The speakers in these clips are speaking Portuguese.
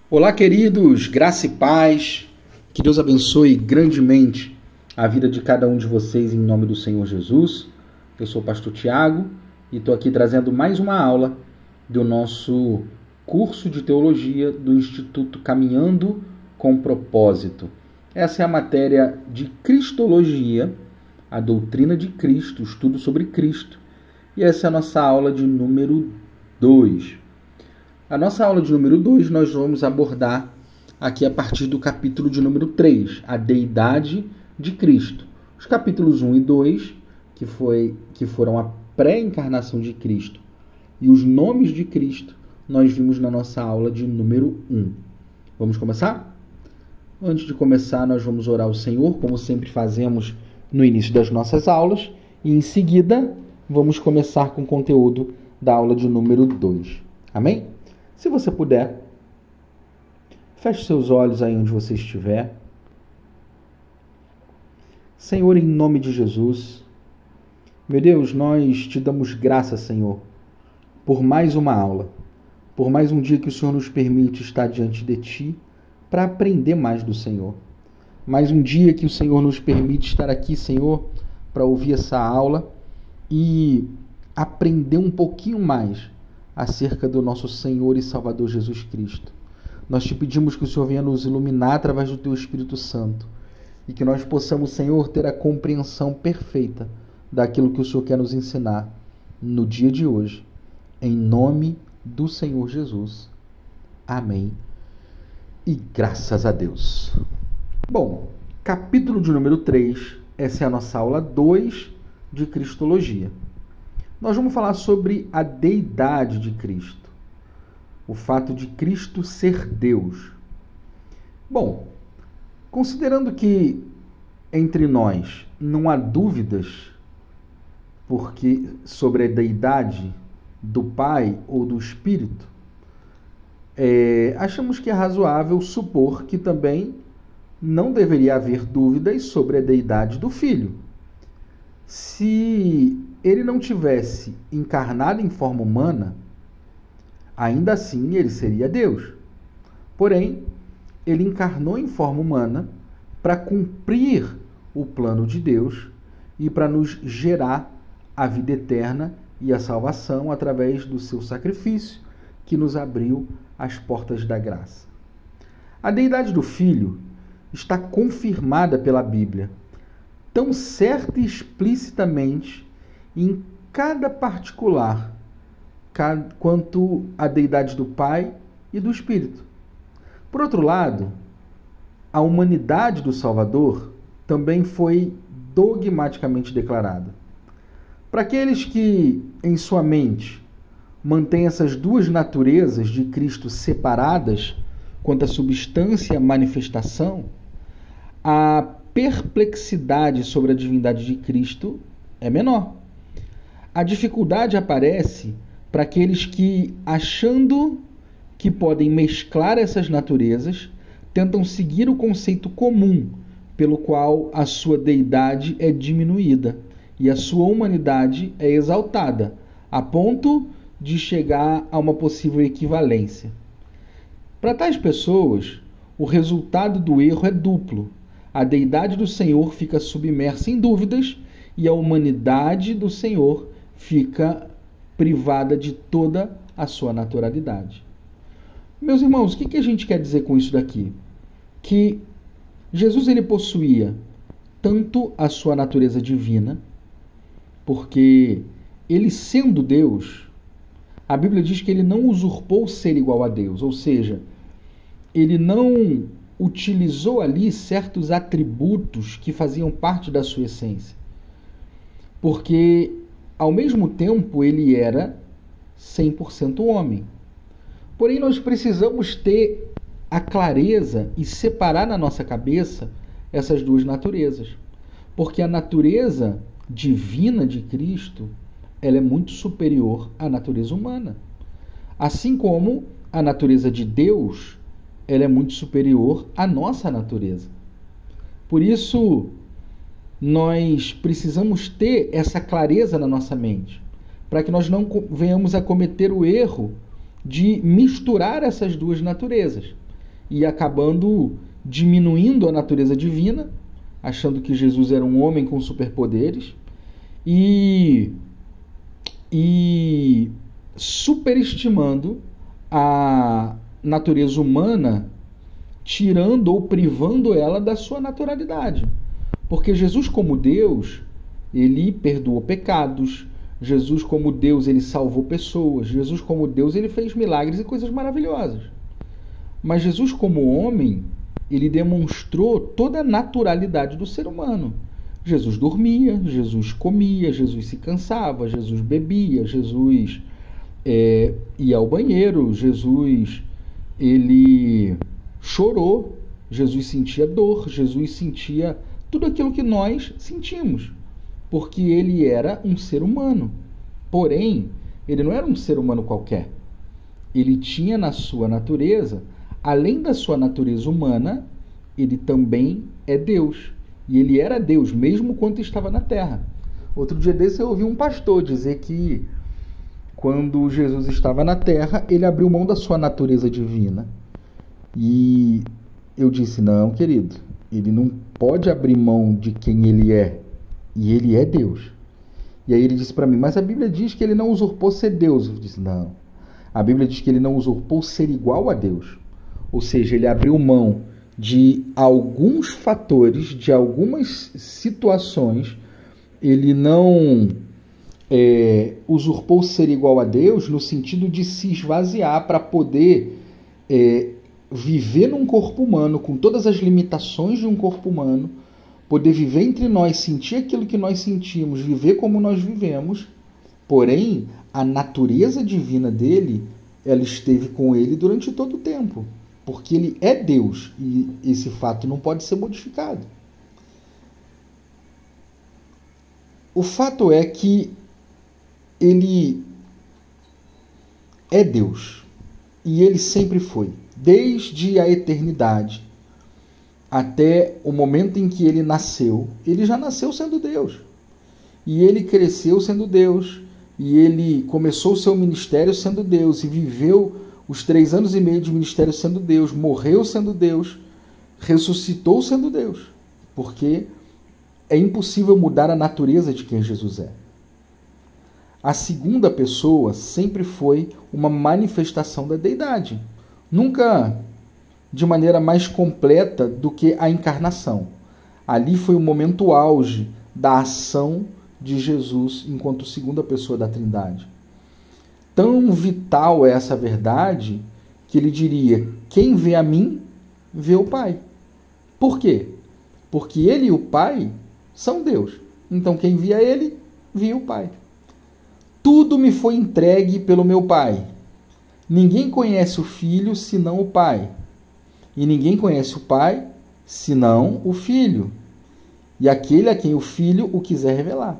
Olá, queridos, graça e paz, que Deus abençoe grandemente a vida de cada um de vocês em nome do Senhor Jesus. Eu sou o pastor Tiago e estou aqui trazendo mais uma aula do nosso curso de teologia do Instituto Caminhando com Propósito. Essa é a matéria de Cristologia, a doutrina de Cristo, o estudo sobre Cristo. E essa é a nossa aula de número 2. A nossa aula de número 2 nós vamos abordar aqui a partir do capítulo de número 3, a deidade de Cristo. Os capítulos 1 e 2, que foram a pré-encarnação de Cristo, e os nomes de Cristo, nós vimos na nossa aula de número 1. Vamos começar? Antes de começar, nós vamos orar ao Senhor, como sempre fazemos no início das nossas aulas, e em seguida vamos começar com o conteúdo da aula de número 2. Amém? Se você puder, feche seus olhos aí onde você estiver. Senhor, em nome de Jesus, meu Deus, nós te damos graça, Senhor, por mais uma aula, por mais um dia que o Senhor nos permite estar diante de Ti para aprender mais do Senhor. Mais um dia que o Senhor nos permite estar aqui, Senhor, para ouvir essa aula e aprender um pouquinho mais acerca do nosso Senhor e Salvador Jesus Cristo. Nós te pedimos que o Senhor venha nos iluminar através do Teu Espírito Santo e que nós possamos, Senhor, ter a compreensão perfeita daquilo que o Senhor quer nos ensinar no dia de hoje. Em nome do Senhor Jesus. Amém. E graças a Deus. Bom, capítulo de número 3, essa é a nossa aula 2 de Cristologia. Nós vamos falar sobre a deidade de Cristo, o fato de Cristo ser Deus. Bom, considerando que entre nós não há dúvidas sobre a deidade do Pai ou do Espírito, achamos que é razoável supor que também não deveria haver dúvidas sobre a deidade do Filho. Se ele não tivesse encarnado em forma humana, ainda assim ele seria Deus. Porém, ele encarnou em forma humana para cumprir o plano de Deus e para nos gerar a vida eterna e a salvação através do seu sacrifício, que nos abriu as portas da graça. A deidade do Filho está confirmada pela Bíblia, tão certa e explicitamente em cada particular, quanto a deidade do Pai e do Espírito. Por outro lado, a humanidade do Salvador também foi dogmaticamente declarada. Para aqueles que, em sua mente, mantêm essas duas naturezas de Cristo separadas quanto à substância e à manifestação, a perplexidade sobre a divindade de Cristo é menor. A dificuldade aparece para aqueles que, achando que podem mesclar essas naturezas, tentam seguir o conceito comum pelo qual a sua deidade é diminuída e a sua humanidade é exaltada, a ponto de chegar a uma possível equivalência. Para tais pessoas, o resultado do erro é duplo. A deidade do Senhor fica submersa em dúvidas e a humanidade do Senhor fica privada de toda a sua naturalidade. Meus irmãos, o que a gente quer dizer com isso daqui? Que Jesus ele possuía tanto a sua natureza divina, porque ele sendo Deus, a Bíblia diz que ele não usurpou ser igual a Deus, ou seja, ele não utilizou ali certos atributos que faziam parte da sua essência. Porque, ao mesmo tempo, ele era 100% homem. Porém, nós precisamos ter a clareza e separar na nossa cabeça essas duas naturezas. Porque a natureza divina de Cristo, ela é muito superior à natureza humana. Assim como a natureza de Deus, ela é muito superior à nossa natureza. Por isso, nós precisamos ter essa clareza na nossa mente, para que nós não venhamos a cometer o erro de misturar essas duas naturezas. e acabando diminuindo a natureza divina, achando que Jesus era um homem com superpoderes, e superestimando a natureza humana, tirando ou privando ela da sua naturalidade. Porque Jesus, como Deus, ele perdoou pecados. Jesus, como Deus, ele salvou pessoas. Jesus, como Deus, ele fez milagres e coisas maravilhosas. Mas Jesus, como homem, ele demonstrou toda a naturalidade do ser humano. Jesus dormia, Jesus comia, Jesus se cansava, Jesus bebia, Jesus ia ao banheiro, Jesus ele chorou, Jesus sentia dor, Jesus sentia tudo aquilo que nós sentimos, porque ele era um ser humano. Porém, ele não era um ser humano qualquer. Ele tinha na sua natureza, além da sua natureza humana, ele também é Deus. E ele era Deus, mesmo quando estava na Terra. Outro dia desse eu ouvi um pastor dizer que quando Jesus estava na Terra, ele abriu mão da sua natureza divina. E eu disse, não, querido, ele não pode abrir mão de quem ele é. E ele é Deus. E aí ele disse para mim, mas a Bíblia diz que ele não usurpou ser Deus. Eu disse, não. A Bíblia diz que ele não usurpou ser igual a Deus. Ou seja, ele abriu mão de alguns fatores, de algumas situações. Ele não usurpou ser igual a Deus no sentido de se esvaziar para poder viver num corpo humano, com todas as limitações de um corpo humano, poder viver entre nós, sentir aquilo que nós sentimos, viver como nós vivemos. Porém, a natureza divina dele, ela esteve com ele durante todo o tempo, porque ele é Deus e esse fato não pode ser modificado. O fato é que ele é Deus e ele sempre foi, desde a eternidade até o momento em que ele nasceu. Ele já nasceu sendo Deus e ele cresceu sendo Deus e ele começou o seu ministério sendo Deus e viveu os 3 anos e meio de ministério sendo Deus, morreu sendo Deus, ressuscitou sendo Deus, porque é impossível mudar a natureza de quem Jesus é. A segunda pessoa sempre foi uma manifestação da deidade, nunca de maneira mais completa do que a encarnação. Ali foi o momento auge da ação de Jesus enquanto segunda pessoa da Trindade. Tão vital é essa verdade que ele diria, quem vê a mim, vê o Pai. Por quê? Porque ele e o Pai são Deus. Então quem via ele, via o Pai. Tudo me foi entregue pelo meu Pai. Ninguém conhece o Filho senão o Pai. E ninguém conhece o Pai senão o Filho. E aquele a quem o Filho o quiser revelar.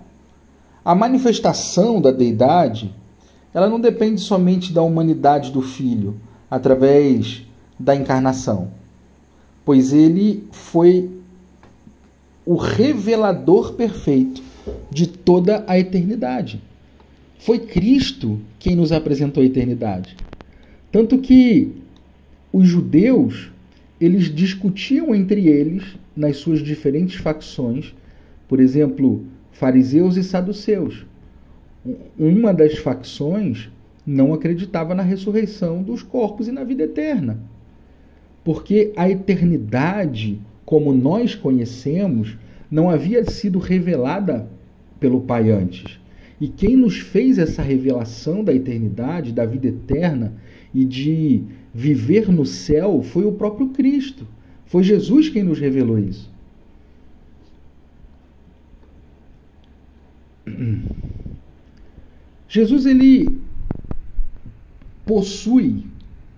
A manifestação da deidade, ela não depende somente da humanidade do Filho, através da encarnação, pois ele foi o revelador perfeito de toda a eternidade. Foi Cristo quem nos apresentou a eternidade. Tanto que os judeus, eles discutiam entre eles, nas suas diferentes facções, por exemplo, fariseus e saduceus. Uma das facções não acreditava na ressurreição dos corpos e na vida eterna, porque a eternidade, como nós conhecemos, não havia sido revelada pelo Pai antes. E quem nos fez essa revelação da eternidade, da vida eterna e de viver no céu foi o próprio Cristo. Foi Jesus quem nos revelou isso. Jesus, ele possui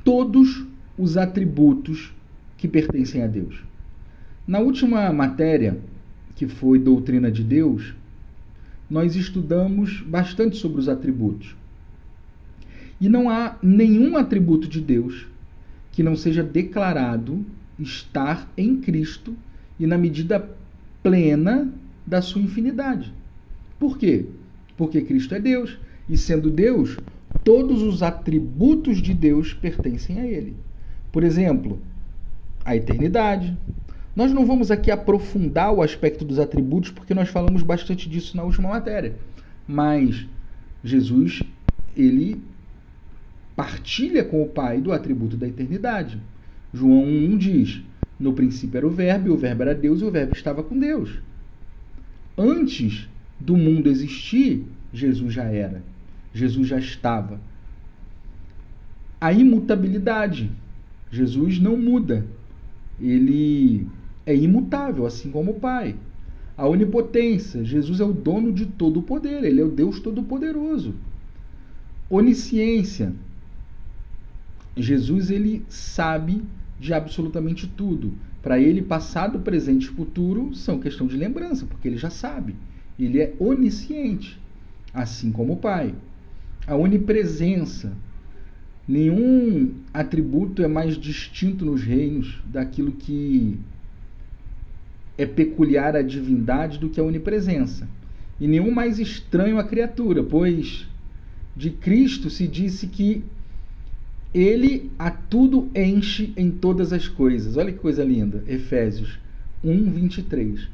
todos os atributos que pertencem a Deus. Na última matéria, que foi Doutrina de Deus, nós estudamos bastante sobre os atributos. E não há nenhum atributo de Deus que não seja declarado estar em Cristo e na medida plena da sua infinidade. Por quê? Porque Cristo é Deus. E sendo Deus, todos os atributos de Deus pertencem a Ele. Por exemplo, a eternidade. Nós não vamos aqui aprofundar o aspecto dos atributos, porque nós falamos bastante disso na última matéria. Mas Jesus, ele partilha com o Pai do atributo da eternidade. João 1 diz: no princípio era o Verbo, e o Verbo era Deus, e o Verbo estava com Deus. Antes do mundo existir, Jesus já era. Jesus já estava. A imutabilidade. Jesus não muda. Ele é imutável, assim como o Pai. A onipotência. Jesus é o dono de todo o poder. Ele é o Deus Todo-Poderoso. Onisciência. Jesus, ele sabe de absolutamente tudo. Para ele, passado, presente e futuro são questão de lembrança, porque ele já sabe. Ele é onisciente, assim como o Pai. A onipresença. Nenhum atributo é mais distinto nos reinos daquilo que é peculiar à divindade do que a onipresença. E nenhum mais estranho à criatura, pois de Cristo se disse que ele a tudo enche em todas as coisas. Olha que coisa linda. Efésios 1, 23.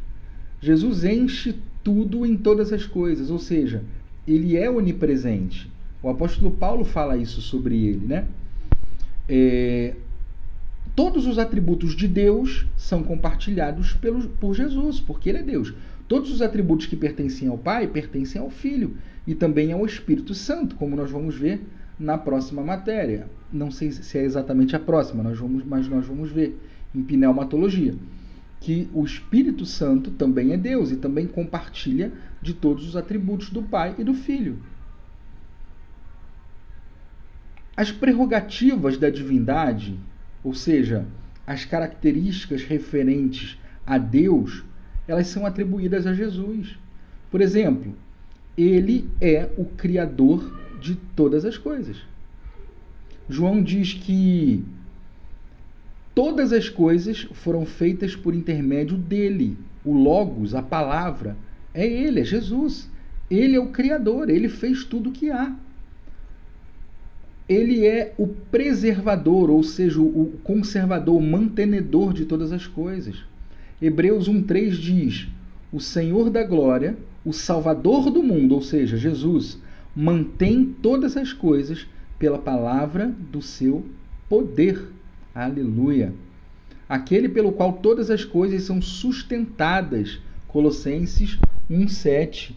Jesus enche tudo em todas as coisas, ou seja, ele é onipresente. O apóstolo Paulo fala isso sobre ele, né? Todos os atributos de Deus são compartilhados por Jesus, porque ele é Deus. Todos os atributos que pertencem ao Pai pertencem ao Filho e também ao Espírito Santo, como nós vamos ver na próxima matéria. Não sei se é exatamente a próxima, mas nós vamos ver em pneumatologia, que o Espírito Santo também é Deus e também compartilha de todos os atributos do Pai e do Filho. As prerrogativas da divindade, ou seja, as características referentes a Deus, elas são atribuídas a Jesus. Por exemplo, ele é o Criador de todas as coisas. João diz que todas as coisas foram feitas por intermédio dele. O Logos, a palavra, é ele, é Jesus. Ele é o Criador, ele fez tudo o que há. Ele é o preservador, ou seja, o conservador, o mantenedor de todas as coisas. Hebreus 1,3 diz: o Senhor da glória, o Salvador do mundo, ou seja, Jesus, mantém todas as coisas pela palavra do seu poder. Aleluia! Aquele pelo qual todas as coisas são sustentadas. Colossenses 1,7.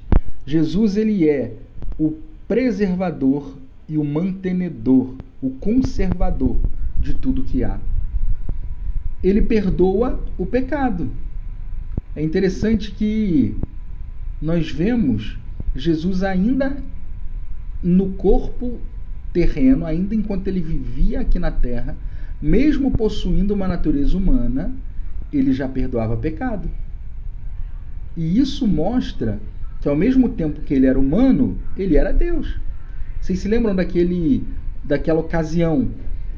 Jesus, ele é o preservador e o mantenedor, o conservador de tudo que há. Ele perdoa o pecado. É interessante que nós vemos Jesus ainda no corpo terreno, ainda enquanto ele vivia aqui na terra, mesmo possuindo uma natureza humana, ele já perdoava pecado. E isso mostra que ao mesmo tempo que ele era humano, ele era Deus. Vocês se lembram daquela ocasião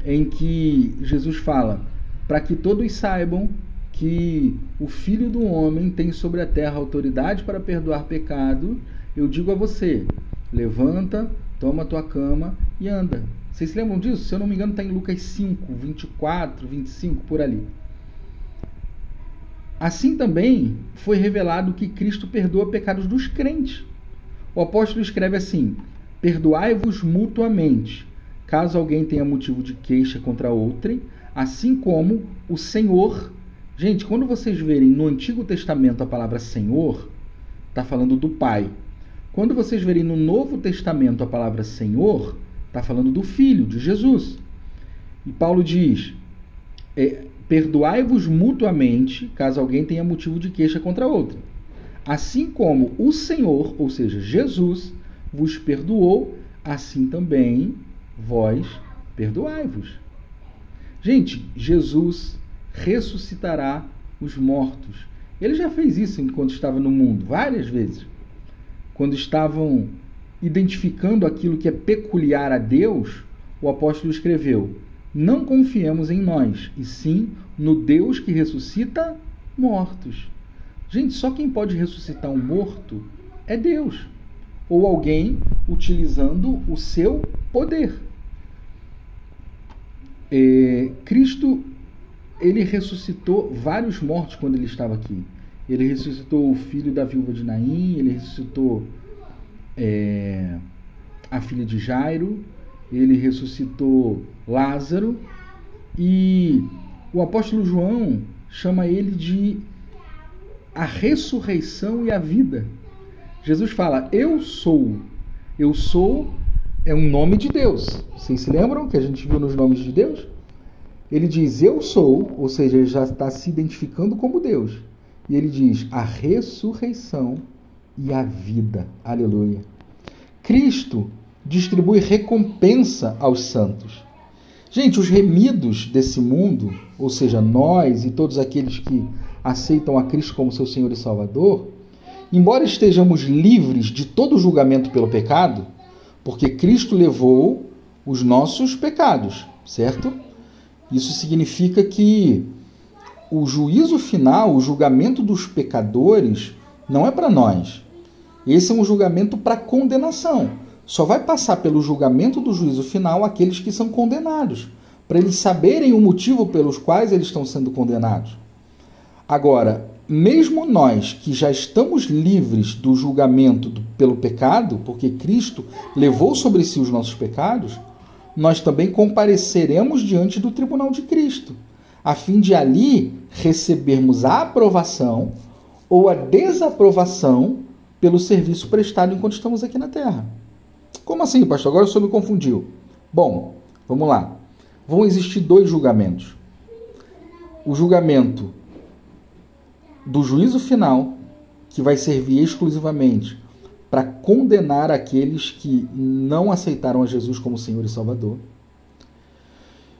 em que Jesus fala: para que todos saibam que o Filho do Homem tem sobre a terra autoridade para perdoar pecado, eu digo a você, levanta, toma a tua cama e anda. Vocês se lembram disso? Se eu não me engano, está em Lucas 5, 24, 25, por ali. Assim também foi revelado que Cristo perdoa pecados dos crentes. O apóstolo escreve assim: perdoai-vos mutuamente, caso alguém tenha motivo de queixa contra outrem, assim como o Senhor. Gente, quando vocês verem no Antigo Testamento a palavra Senhor, está falando do Pai. Quando vocês verem no Novo Testamento a palavra Senhor, está falando do Filho, de Jesus. E Paulo diz: perdoai-vos mutuamente, caso alguém tenha motivo de queixa contra outro. Assim como o Senhor, ou seja, Jesus, vos perdoou, assim também vós perdoai-vos. Gente, Jesus ressuscitará os mortos. Ele já fez isso enquanto estava no mundo, várias vezes. Quando estavam identificando aquilo que é peculiar a Deus, o apóstolo escreveu: não confiemos em nós, e sim no Deus que ressuscita mortos. Gente, só quem pode ressuscitar um morto é Deus, ou alguém utilizando o seu poder. Cristo ele ressuscitou vários mortos quando ele estava aqui. Ele ressuscitou o filho da viúva de Naim, ele ressuscitou a filha de Jairo, ele ressuscitou Lázaro, e o apóstolo João chama ele de a ressurreição e a vida. Jesus fala, eu sou. Eu sou é um nome de Deus. Vocês se lembram que a gente viu nos nomes de Deus? Ele diz, eu sou, ou seja, ele já está se identificando como Deus. E ele diz, a ressurreição e a vida. Aleluia. Cristo distribui recompensa aos santos. Gente, os remidos desse mundo, ou seja, nós e todos aqueles que aceitam a Cristo como seu Senhor e Salvador, embora estejamos livres de todo julgamento pelo pecado, porque Cristo levou os nossos pecados, certo? Isso significa que o juízo final, o julgamento dos pecadores, não é para nós. Esse é um julgamento para condenação. Só vai passar pelo julgamento do juízo final aqueles que são condenados, para eles saberem o motivo pelos quais eles estão sendo condenados. Agora, mesmo nós que já estamos livres do julgamento pelo pecado, porque Cristo levou sobre si os nossos pecados, nós também compareceremos diante do tribunal de Cristo, a fim de ali recebermos a aprovação ou a desaprovação pelo serviço prestado enquanto estamos aqui na Terra. Como assim, pastor? Agora o senhor me confundiu. Bom, vamos lá. Vão existir dois julgamentos. O julgamento do juízo final, que vai servir exclusivamente para condenar aqueles que não aceitaram a Jesus como Senhor e Salvador.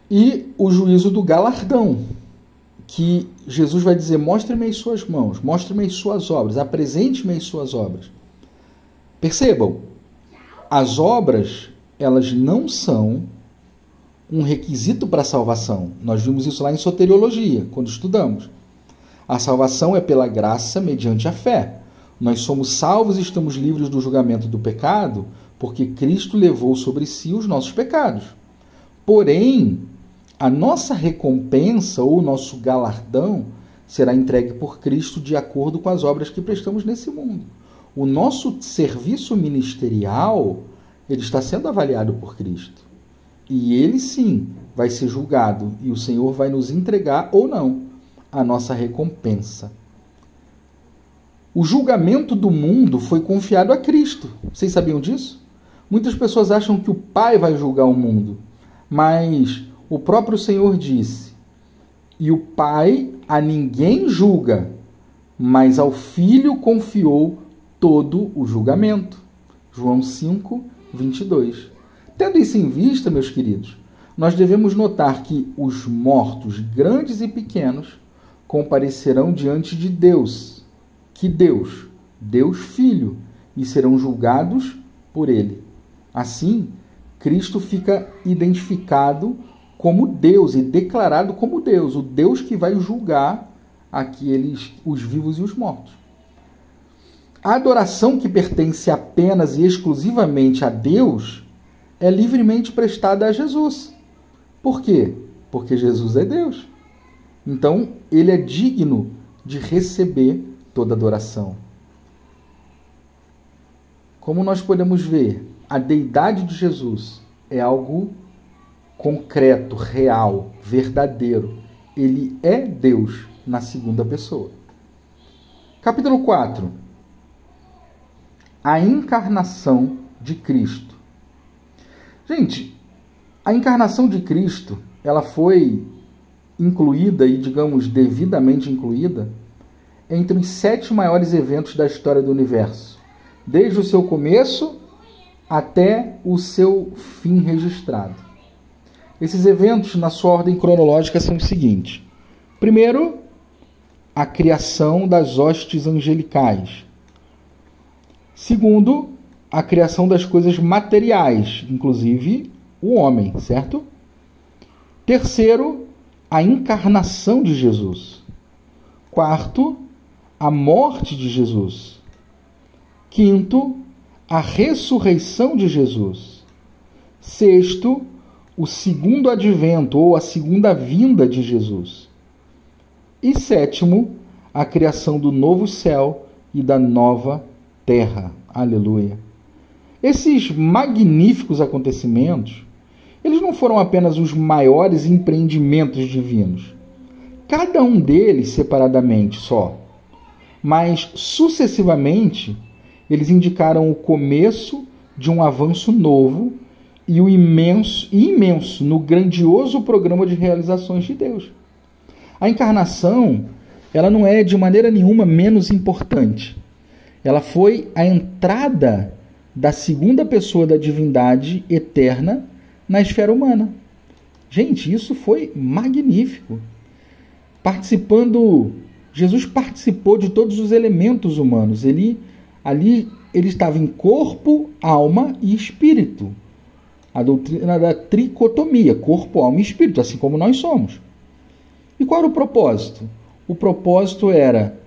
E o juízo do galardão, que Jesus vai dizer, mostre-me as suas mãos, mostre-me as suas obras, apresente-me as suas obras. Percebam, as obras, elas não são um requisito para a salvação. Nós vimos isso lá em soteriologia, quando estudamos. A salvação é pela graça mediante a fé. Nós somos salvos e estamos livres do julgamento do pecado porque Cristo levou sobre si os nossos pecados. Porém, a nossa recompensa ou o nosso galardão será entregue por Cristo de acordo com as obras que prestamos nesse mundo. O nosso serviço ministerial, ele está sendo avaliado por Cristo. E ele sim vai ser julgado e o Senhor vai nos entregar ou não a nossa recompensa. O julgamento do mundo foi confiado a Cristo. Vocês sabiam disso? Muitas pessoas acham que o Pai vai julgar o mundo, mas o próprio Senhor disse, e o Pai a ninguém julga, mas ao Filho confiou todo o julgamento. João 5, 22. Tendo isso em vista, meus queridos, nós devemos notar que os mortos, grandes e pequenos, comparecerão diante de Deus. Que Deus? Deus Filho, e serão julgados por Ele. Assim, Cristo fica identificado como Deus e declarado como Deus, o Deus que vai julgar aqueles, os vivos e os mortos. A adoração que pertence apenas e exclusivamente a Deus é livremente prestada a Jesus. Por quê? Porque Jesus é Deus. Então, ele é digno de receber toda adoração. Como nós podemos ver, a deidade de Jesus é algo concreto, real, verdadeiro. Ele é Deus na segunda pessoa. Capítulo 4. A encarnação de Cristo. Gente, a encarnação de Cristo, ela foi incluída e, digamos, devidamente incluída entre os 7 maiores eventos da história do universo, desde o seu começo até o seu fim registrado. Esses eventos, na sua ordem cronológica, são os seguintes. Primeiro, a criação das hostes angelicais. Segundo, a criação das coisas materiais, inclusive o homem, certo? Terceiro, a encarnação de Jesus. Quarto, a morte de Jesus. Quinto, a ressurreição de Jesus. Sexto, o segundo advento ou a segunda vinda de Jesus. E sétimo, a criação do novo céu e da nova terra. Aleluia. Esses magníficos acontecimentos, eles não foram apenas os maiores empreendimentos divinos, cada um deles separadamente só, mas sucessivamente eles indicaram o começo de um avanço novo e o imenso no grandioso programa de realizações de Deus. A encarnação, ela não é de maneira nenhuma menos importante. Ela foi a entrada da segunda pessoa da divindade eterna na esfera humana. Gente, isso foi magnífico. Jesus participou de todos os elementos humanos. Ele estava em corpo, alma e espírito. A doutrina da tricotomia, corpo, alma e espírito, assim como nós somos. E qual era o propósito? O propósito era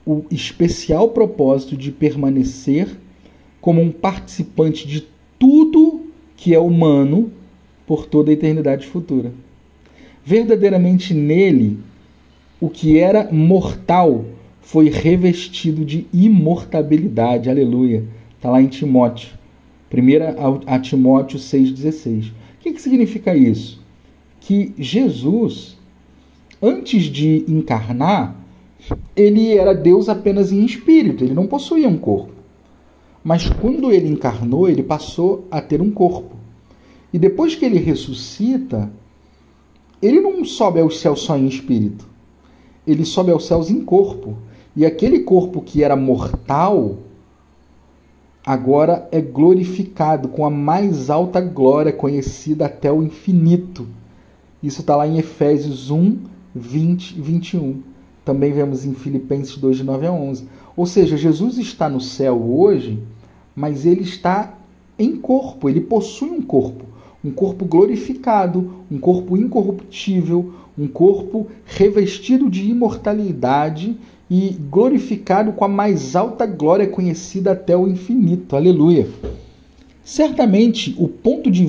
o especial propósito de permanecer como um participante de tudo que é humano por toda a eternidade futura. Verdadeiramente nele, o que era mortal foi revestido de imortabilidade. Aleluia. Está lá em Timóteo. 1 a Timóteo 6,16. O que significa isso? Que Jesus, antes de encarnar, ele era Deus apenas em espírito, ele não possuía um corpo. Mas quando ele encarnou, ele passou a ter um corpo. E depois que ele ressuscita, ele não sobe aos céus só em espírito. Ele sobe aos céus em corpo. E aquele corpo que era mortal, agora é glorificado com a mais alta glória conhecida até o infinito. Isso está lá em Efésios 1, 20 e 21. Também vemos em Filipenses 2, de 9 a 11. Ou seja, Jesus está no céu hoje, mas ele está em corpo, ele possui um corpo glorificado, um corpo incorruptível, um corpo revestido de imortalidade e glorificado com a mais alta glória conhecida até o infinito. Aleluia! Certamente, do ponto de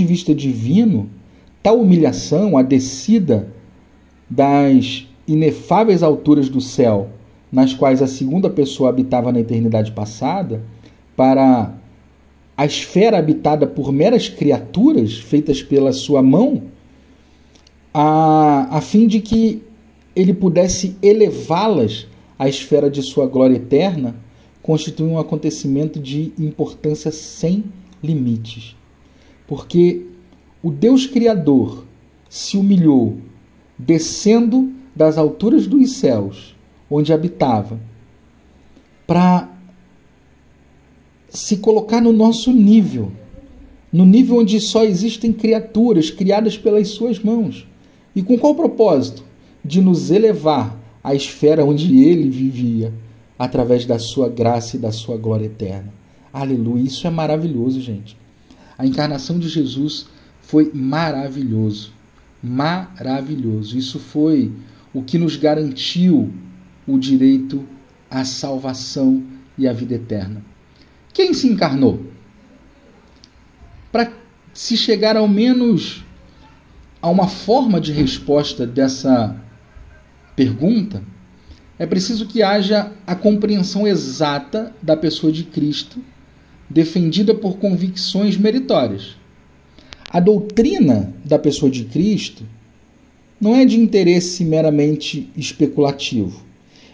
vista divino, tal humilhação, a descida das inefáveis alturas do céu, nas quais a segunda pessoa habitava na eternidade passada, para a esfera habitada por meras criaturas feitas pela sua mão, a fim de que ele pudesse elevá-las à esfera de sua glória eterna, constitui um acontecimento de importância sem limites. Porque o Deus Criador se humilhou, descendo das alturas dos céus, onde habitava, para se colocar no nosso nível, no nível onde só existem criaturas criadas pelas suas mãos. E com qual propósito? De nos elevar à esfera onde ele vivia, através da sua graça e da sua glória eterna. Aleluia! Isso é maravilhoso, gente. A encarnação de Jesus foi maravilhoso. Maravilhoso. Isso foi o que nos garantiu o direito à salvação e à vida eterna. Quem se encarnou? Para se chegar ao menos a uma forma de resposta dessa pergunta, é preciso que haja a compreensão exata da pessoa de Cristo, defendida por convicções meritórias. A doutrina da pessoa de Cristo não é de interesse meramente especulativo.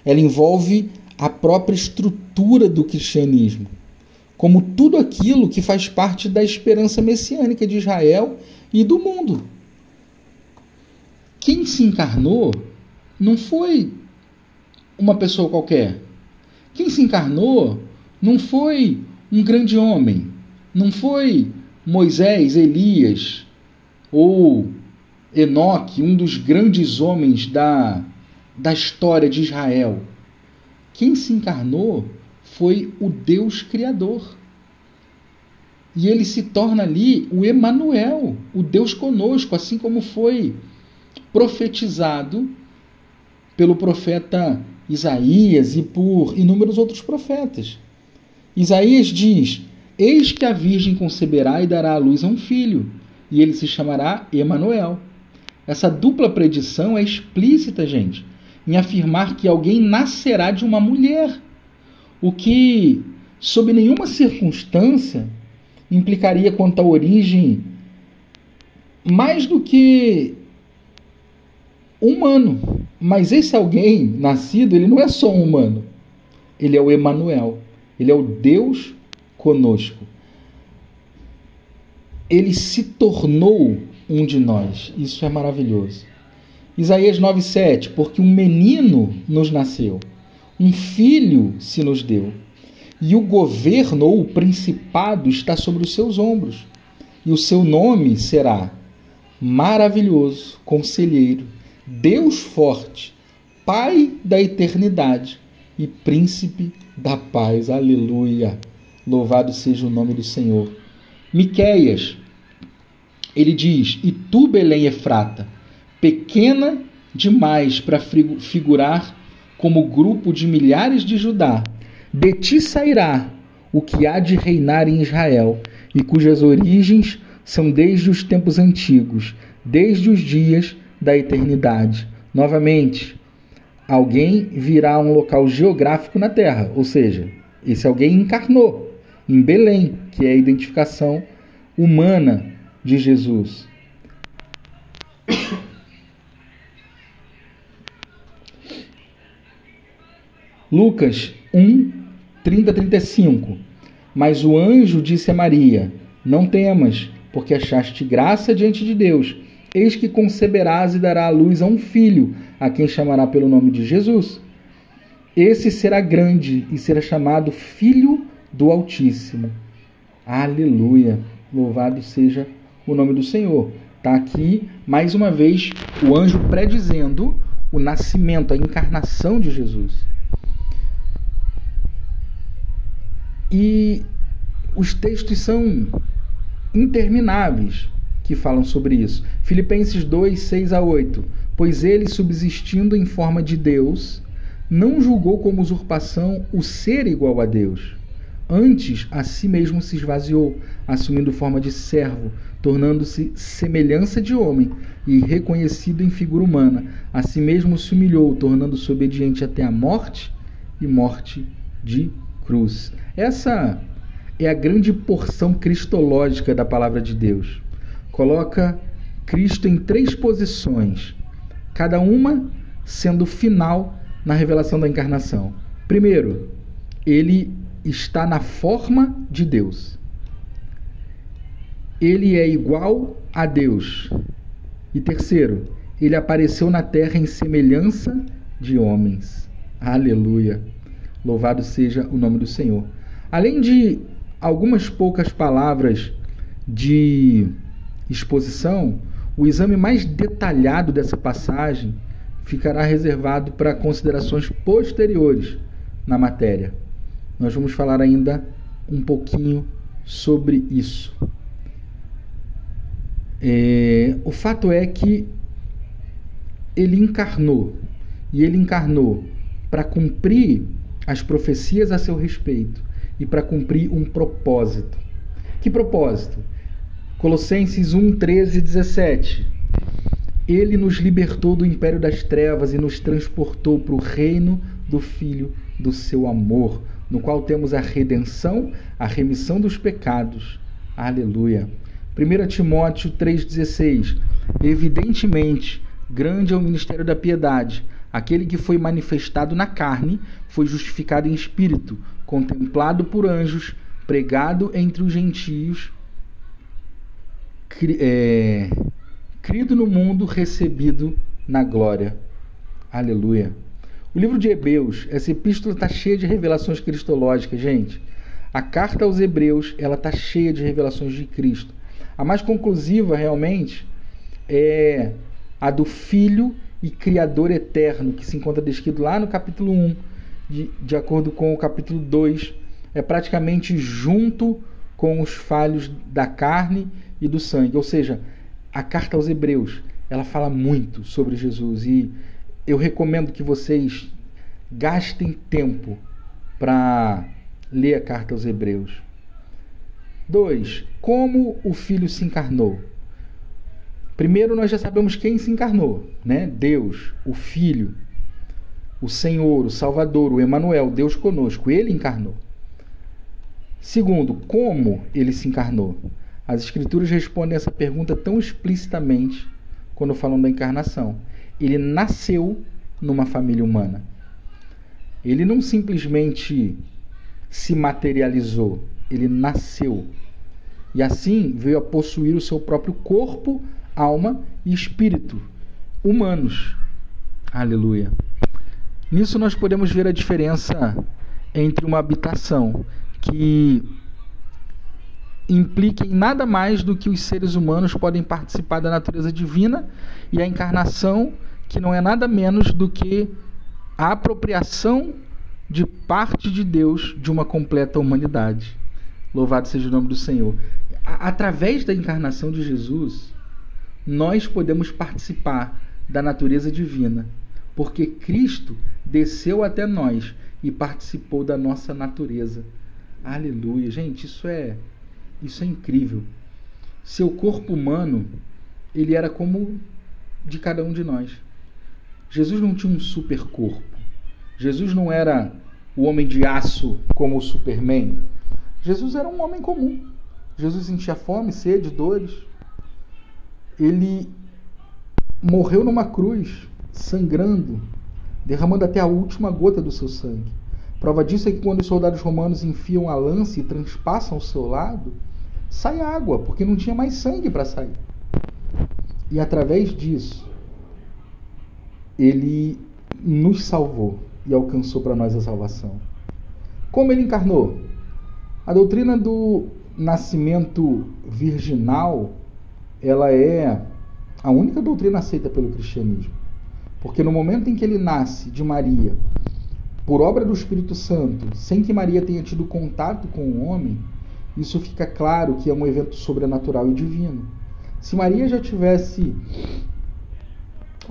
Ela envolve a própria estrutura do cristianismo, como tudo aquilo que faz parte da esperança messiânica de Israel e do mundo. Quem se encarnou não foi uma pessoa qualquer. Quem se encarnou não foi um grande homem, não foi Moisés, Elias ou Enoque, um dos grandes homens da história de Israel. Quem se encarnou foi o Deus Criador. E ele se torna ali o Emanuel, o Deus conosco, assim como foi profetizado pelo profeta Isaías e por inúmeros outros profetas. Isaías diz: eis que a virgem conceberá e dará à luz a um filho, e ele se chamará Emanuel. Essa dupla predição é explícita, gente, em afirmar que alguém nascerá de uma mulher, o que, sob nenhuma circunstância, implicaria quanto à origem mais do que humano. Mas esse alguém nascido, ele não é só um humano. Ele é o Emanuel. Ele é o Deus conosco. Ele se tornou um de nós. Isso é maravilhoso. Isaías 9:7, porque um menino nos nasceu, um filho se nos deu, e o governo ou o principado está sobre os seus ombros, e o seu nome será Maravilhoso, Conselheiro, Deus Forte, Pai da Eternidade e Príncipe da Paz. Aleluia! Louvado seja o nome do Senhor. Miqueias, ele diz: e tu, Belém Efrata, pequena demais para figurar como grupo de milhares de Judá, de ti sairá o que há de reinar em Israel, e cujas origens são desde os tempos antigos, desde os dias da eternidade. Novamente, alguém virá a um local geográfico na terra, ou seja, esse alguém encarnou em Belém, que é a identificação humana de Jesus. Lucas 1, 30-35. Mas o anjo disse a Maria: não temas, porque achaste graça diante de Deus. Eis que conceberás e dará à luz a um filho, a quem chamará pelo nome de Jesus. Esse será grande e será chamado Filho do Altíssimo. Aleluia! Louvado seja o nome do Senhor. Está aqui, mais uma vez, o anjo predizendo o nascimento, a encarnação de Jesus. E os textos são intermináveis que falam sobre isso. Filipenses 2, 6-8. Pois ele, subsistindo em forma de Deus, não julgou como usurpação o ser igual a Deus. Antes, a si mesmo se esvaziou, assumindo forma de servo, tornando-se semelhança de homem e reconhecido em figura humana. A si mesmo se humilhou, tornando-se obediente até a morte e morte de cruz. Essa é a grande porção cristológica da palavra de Deus. Coloca Cristo em 3 posições, cada uma sendo final na revelação da encarnação. Primeiro, ele está na forma de Deus. Ele é igual a Deus. E terceiro, ele apareceu na terra em semelhança de homens. Aleluia! Louvado seja o nome do Senhor. Além de algumas poucas palavras de exposição, o exame mais detalhado dessa passagem ficará reservado para considerações posteriores na matéria. Nós vamos falar ainda um pouquinho sobre isso. O fato é que ele encarnou, e ele encarnou para cumprir as profecias a seu respeito e para cumprir um propósito. Que propósito? Colossenses 1, 13-17. Ele nos libertou do império das trevas e nos transportou para o reino do Filho do seu amor, no qual temos a redenção, a remissão dos pecados. Aleluia. 1 Timóteo 3,16. Evidentemente, grande é o ministério da piedade. Aquele que foi manifestado na carne foi justificado em espírito, contemplado por anjos, pregado entre os gentios, crido no mundo, recebido na glória. Aleluia. O livro de Hebreus, essa epístola está cheia de revelações cristológicas, gente. A carta aos Hebreus, ela está cheia de revelações de Cristo. A mais conclusiva, realmente, é a do Filho e Criador eterno, que se encontra descrito lá no capítulo 1, de acordo com o capítulo 2, é praticamente junto com os falhos da carne e do sangue. Ou seja, a carta aos Hebreus, ela fala muito sobre Jesus, e eu recomendo que vocês gastem tempo para ler a carta aos Hebreus. 2. Como o Filho se encarnou? Primeiro, nós já sabemos quem se encarnou, né? Deus, o Filho, o Senhor, o Salvador, o Emanuel, Deus conosco. Ele encarnou. Segundo, como ele se encarnou? As Escrituras respondem essa pergunta tão explicitamente quando falam da encarnação. Ele nasceu numa família humana. Ele não simplesmente se materializou, ele nasceu. E assim veio a possuir o seu próprio corpo, alma e espírito humanos. Aleluia. Nisso nós podemos ver a diferença entre uma habitação que implica em nada mais do que os seres humanos podem participar da natureza divina e a encarnação, que não é nada menos do que a apropriação de parte de Deus de uma completa humanidade. Louvado seja o nome do Senhor. Através da encarnação de Jesus, nós podemos participar da natureza divina, porque Cristo desceu até nós e participou da nossa natureza. Aleluia. Gente, isso é incrível. Seu corpo humano, ele era como de cada um de nós. Jesus não tinha um super corpo. Jesus não era o homem de aço como o Superman. Jesus era um homem comum. Jesus sentia fome, sede, dores. Ele morreu numa cruz, sangrando, derramando até a última gota do seu sangue. Prova disso é que quando os soldados romanos enfiam a lança e transpassam o seu lado, sai água, porque não tinha mais sangue para sair. E através disso, ele nos salvou e alcançou para nós a salvação. Como ele encarnou? A doutrina do nascimento virginal, ela é a única doutrina aceita pelo cristianismo. Porque no momento em que ele nasce de Maria, por obra do Espírito Santo, sem que Maria tenha tido contato com o homem, isso fica claro que é um evento sobrenatural e divino. Se Maria já tivesse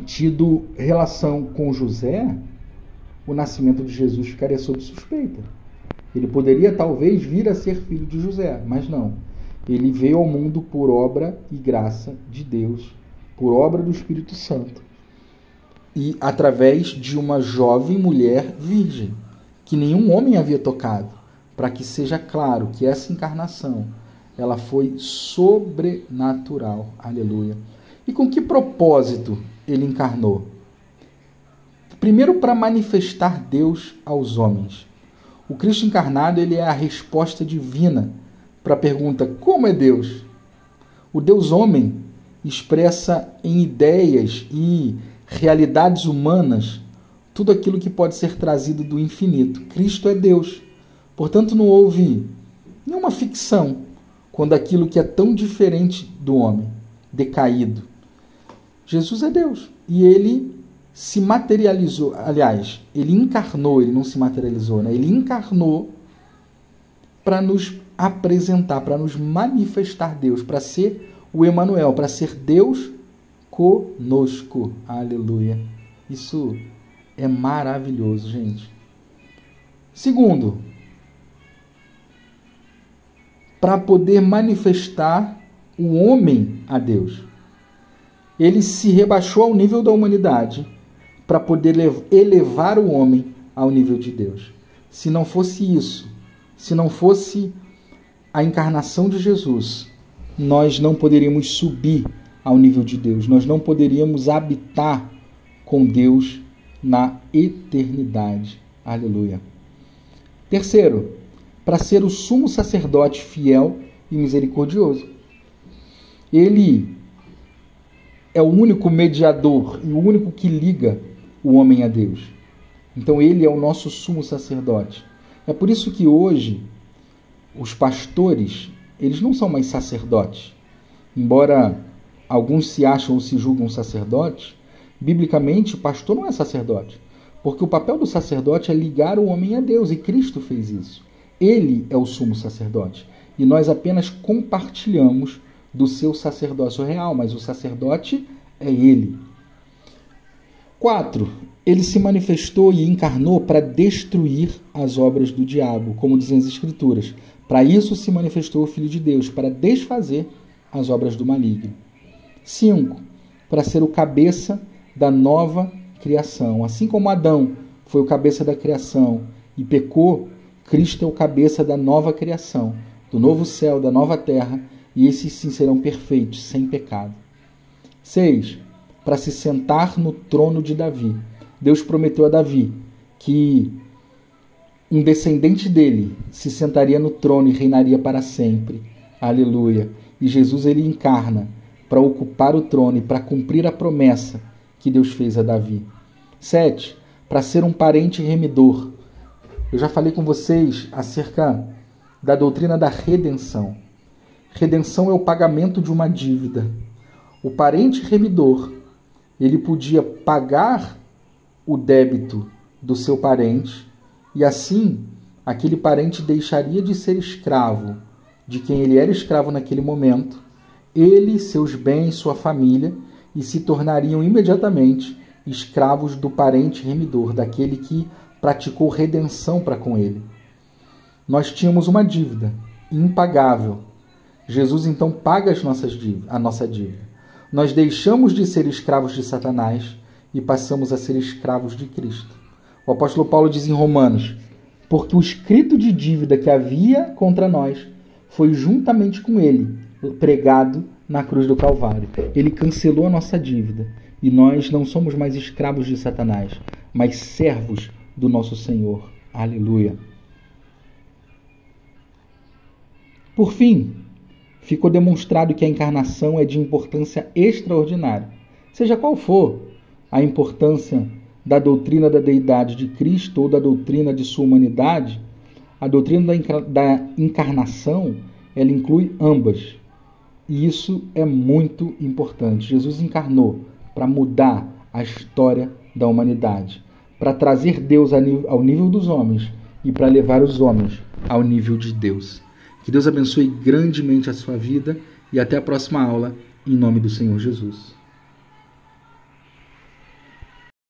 tido relação com José, o nascimento de Jesus ficaria sob suspeita. Ele poderia talvez vir a ser filho de José, mas não. Ele veio ao mundo por obra e graça de Deus, por obra do Espírito Santo. E através de uma jovem mulher virgem, que nenhum homem havia tocado, para que seja claro que essa encarnação, ela foi sobrenatural. Aleluia. E com que propósito ele encarnou? Primeiro, para manifestar Deus aos homens. O Cristo encarnado, ele é a resposta divina para a pergunta: como é Deus? O Deus homem expressa em ideias e realidades humanas tudo aquilo que pode ser trazido do infinito. Cristo é Deus. Portanto, não houve nenhuma ficção quando aquilo que é tão diferente do homem, decaído. Jesus é Deus. E ele se materializou, aliás, ele encarnou, ele não se materializou, né? Ele encarnou para nos apresentar, para nos manifestar Deus, para ser o Emanuel, para ser Deus conosco. Aleluia. Isso é maravilhoso, gente. Segundo, para poder manifestar o homem a Deus. Ele se rebaixou ao nível da humanidade para poder elevar o homem ao nível de Deus. Se não fosse isso, se não fosse a encarnação de Jesus, nós não poderíamos subir ao nível de Deus, nós não poderíamos habitar com Deus na eternidade. Aleluia. Terceiro, para ser o sumo sacerdote fiel e misericordioso. Ele é o único mediador e o único que liga o homem a Deus. Então ele é o nosso sumo sacerdote. É por isso que hoje os pastores, eles não são mais sacerdotes. Embora alguns se acham ou se julgam sacerdotes, biblicamente o pastor não é sacerdote. Porque o papel do sacerdote é ligar o homem a Deus, e Cristo fez isso. Ele é o sumo sacerdote. E nós apenas compartilhamos do seu sacerdócio real, mas o sacerdote é ele. 4. Ele se manifestou e encarnou para destruir as obras do diabo, como dizem as Escrituras. Para isso se manifestou o Filho de Deus, para desfazer as obras do maligno. 5. Para ser o cabeça da nova criação. Assim como Adão foi o cabeça da criação e pecou, Cristo é o cabeça da nova criação, do novo céu, da nova terra, e esses sim serão perfeitos, sem pecado. 6. Para se sentar no trono de Davi. Deus prometeu a Davi que um descendente dele se sentaria no trono e reinaria para sempre. Aleluia. E Jesus ele encarna para ocupar o trono e para cumprir a promessa que Deus fez a Davi. 7. Para ser um parente remidor. Eu já falei com vocês acerca da doutrina da redenção. Redenção é o pagamento de uma dívida. O parente remidor, ele podia pagar o débito do seu parente e assim aquele parente deixaria de ser escravo de quem ele era escravo naquele momento, ele, seus bens, sua família, e se tornariam imediatamente escravos do parente remidor, daquele que praticou redenção para com ele. Nós tínhamos uma dívida impagável. Jesus então paga a nossa dívida. Nós deixamos de ser escravos de Satanás e passamos a ser escravos de Cristo. O apóstolo Paulo diz em Romanos: porque o escrito de dívida que havia contra nós foi juntamente com ele pregado na cruz do Calvário. Ele cancelou a nossa dívida e nós não somos mais escravos de Satanás, mas servos do nosso Senhor. Aleluia. Por fim, ficou demonstrado que a encarnação é de importância extraordinária. Seja qual for a importância da doutrina da deidade de Cristo ou da doutrina de sua humanidade, a doutrina da encarnação, ela inclui ambas. E isso é muito importante. Jesus encarnou para mudar a história da humanidade, para trazer Deus ao nível dos homens e para levar os homens ao nível de Deus. Que Deus abençoe grandemente a sua vida e até a próxima aula, em nome do Senhor Jesus.